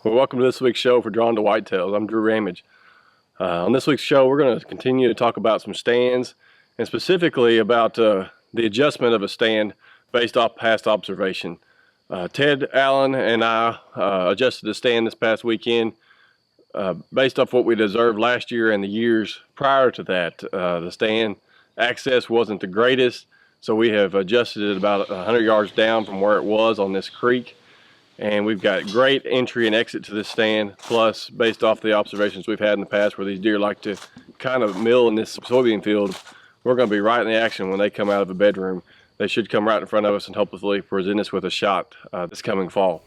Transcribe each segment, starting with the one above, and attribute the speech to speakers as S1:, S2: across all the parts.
S1: Well, welcome to this week's show for Drawn to Whitetails. I'm Drew Ramage. On this week's show, we're going to continue to talk about some stands, and specifically about the adjustment of a stand based off past observation. Ted Allen and I adjusted the stand this past weekend based off what we'd observed last year and the years prior to that. The stand access wasn't the greatest, so we have adjusted it about 100 yards down from where it was on this creek. And we've got great entry and exit to this stand, plus based off the observations we've had in the past where these deer like to kind of mill in this soybean field, we're going to be right in the action when they come out of a bedroom. They should come right in front of us and hopefully present us with a shot this coming fall.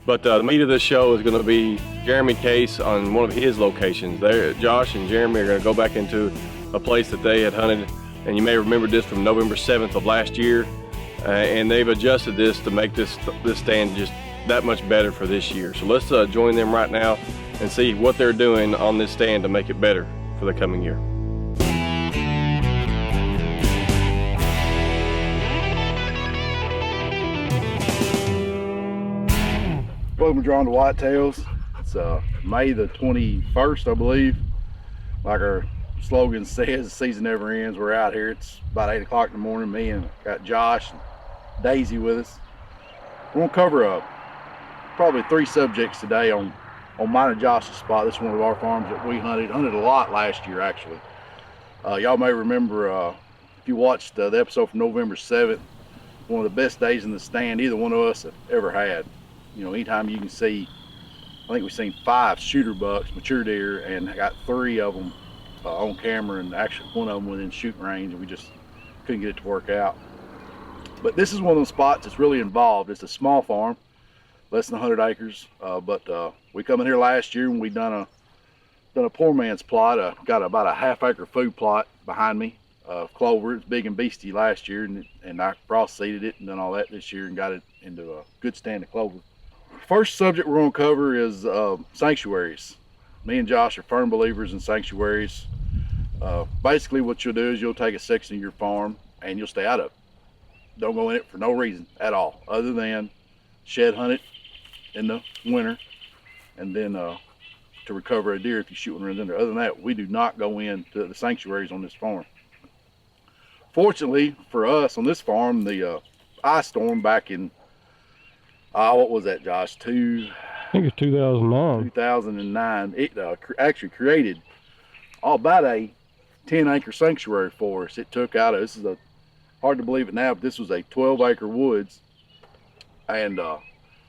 S1: But the meat of this show is going to be Jeremy Case on one of his locations. Josh and Jeremy are going to go back into a place that they had hunted, and you may remember this from November 7th of last year, and they've adjusted this to make this stand just that much better for this year. So let's join them right now and see what they're doing on this stand to make it better for the coming year.
S2: Welcome to Drawn to Whitetails. It's May the 21st, I believe. Like our slogan says, the season never ends. We're out here. It's about 8 o'clock in the morning. Me and got Josh and Daisy with us. We're gonna cover probably 3 subjects today on mine and Josh's spot. This is one of our farms that we hunted a lot last year, actually. Y'all may remember if you watched the episode from November 7th, one of the best days in the stand either one of us have ever had. You know, anytime you can see, I think we've seen 5 shooter bucks, mature deer, and I got 3 of them on camera, and actually one of them within shooting range, and we just couldn't get it to work out. But this is one of those spots that's really involved. It's a small farm, less than 100 acres, but we come in here last year and we done a poor man's plot. Got about a half-acre food plot behind me, clover. It's big and beastie last year, and I frost seeded it and done all that this year and got it into a good stand of clover. First subject we're going to cover is sanctuaries. Me and Josh are firm believers in sanctuaries. Basically what you'll do is you'll take a section of your farm and you'll stay out of it. Don't go in it for no reason at all, other than shed hunt it in the winter, and then to recover a deer if you shoot one runs in there. Other than that, we do not go into the sanctuaries on this farm. Fortunately for us on this farm, the ice storm back in what was that, Josh?
S1: I think it's 2009.
S2: 2009. It actually created about a 10-acre sanctuary for us. It took out this is hard to believe it now, but this was a 12-acre woods, and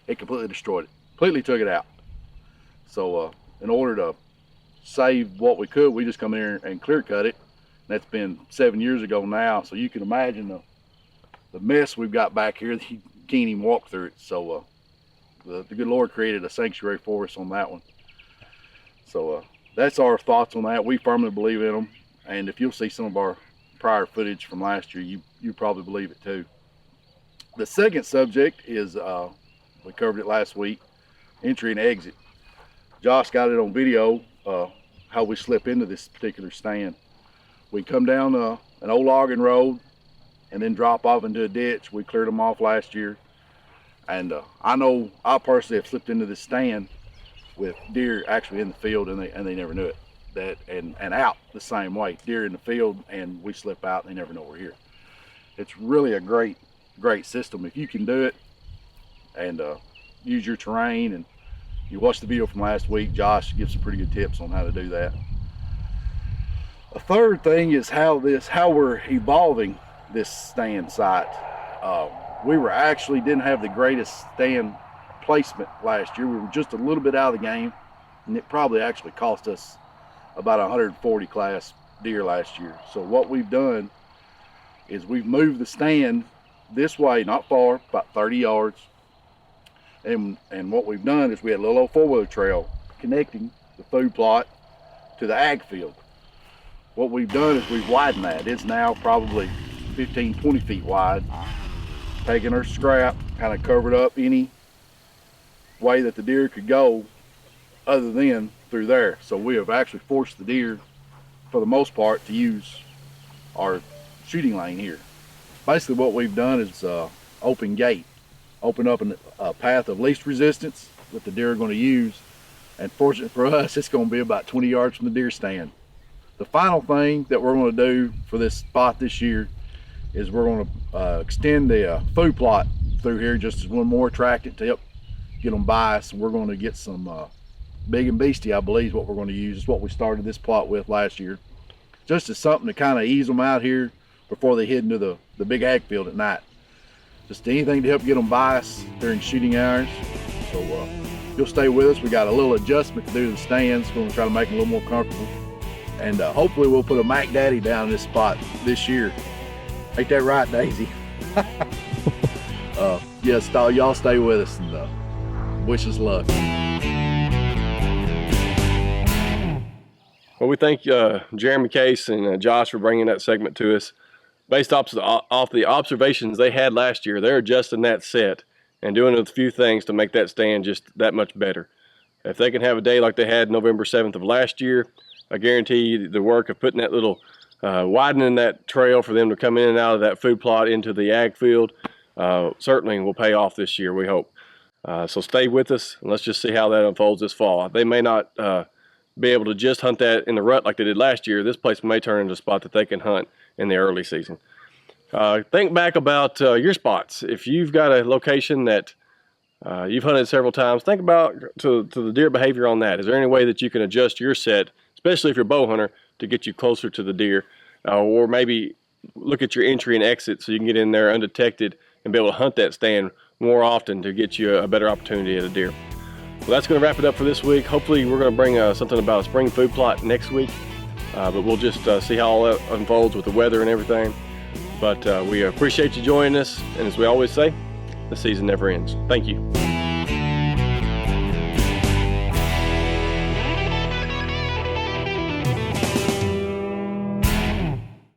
S2: it completely destroyed it, completely took it out. So in order to save what we could, we just come in here and clear cut it. And that's been 7 years ago now, so you can imagine the mess we've got back here. You can't even walk through it. So the good Lord created a sanctuary for us on that one. So that's our thoughts on that. We firmly believe in them, and if you'll see some of our prior footage from last year, you probably believe it too. The second subject is we covered it last week, entry and exit. Josh got it on video, how we slip into this particular stand. We come down an old logging road and then drop off into a ditch. We cleared them off last year. And I know I personally have slipped into this stand with deer actually in the field, and they never knew it. And out the same way, deer in the field, and we slip out and they never know we're here. It's really a great system if you can do it and use your terrain. And you watched the video from last week. Josh gives some pretty good tips on how to do that. A third thing is how we're evolving this stand site. We didn't have the greatest stand placement last year. We were just a little bit out of the game, and it probably actually cost us about 140 class deer last year. So what we've done is we've moved the stand this way, not far, about 30 yards. And what we've done is we had a little old 4-wheeler trail connecting the food plot to the ag field. What we've done is we've widened that. It's now probably 15, 20 feet wide. Taking our scrap, kind of covered up any way that the deer could go other than through there. So we have actually forced the deer, for the most part, to use our shooting lane here. Basically what we've done is open gate, open up a path of least resistance that the deer are going to use. And fortunate for us, it's going to be about 20 yards from the deer stand. The final thing that we're going to do for this spot this year is we're going to extend the food plot through here just as one more attractant to help get them biased. And we're going to get some big and beastie, I believe is what we're going to use. It's what we started this plot with last year, just as something to kind of ease them out here before they head into the big ag field at night. Just anything to help get them biased during shooting hours. So you'll stay with us. We got a little adjustment to do to the stands. We're going to try to make them a little more comfortable. And hopefully we'll put a Mac Daddy down in this spot this year. Ain't that right, Daisy? Yes, y'all stay with us, and wish us luck.
S1: Well, we thank Jeremy Case and Josh for bringing that segment to us. Based off the observations they had last year, they're adjusting that set and doing a few things to make that stand just that much better. If they can have a day like they had November 7th of last year, I guarantee you the work of putting that little, widening that trail for them to come in and out of that food plot into the ag field, certainly will pay off this year, we hope. So stay with us, and let's just see how that unfolds this fall. They may not be able to just hunt that in the rut like they did last year. This place may turn into a spot that they can hunt in the early season. Think back about your spots. If you've got a location that you've hunted several times, think about to the deer behavior on that. Is there any way that you can adjust your set, especially if you're a bow hunter, to get you closer to the deer? Or maybe look at your entry and exit so you can get in there undetected and be able to hunt that stand more often to get you a better opportunity at a deer. Well, that's going to wrap it up for this week. Hopefully we're going to bring something about a spring food plot next week, but we'll just see how all that unfolds with the weather and everything. But we appreciate you joining us, and as we always say, the season never ends. Thank you.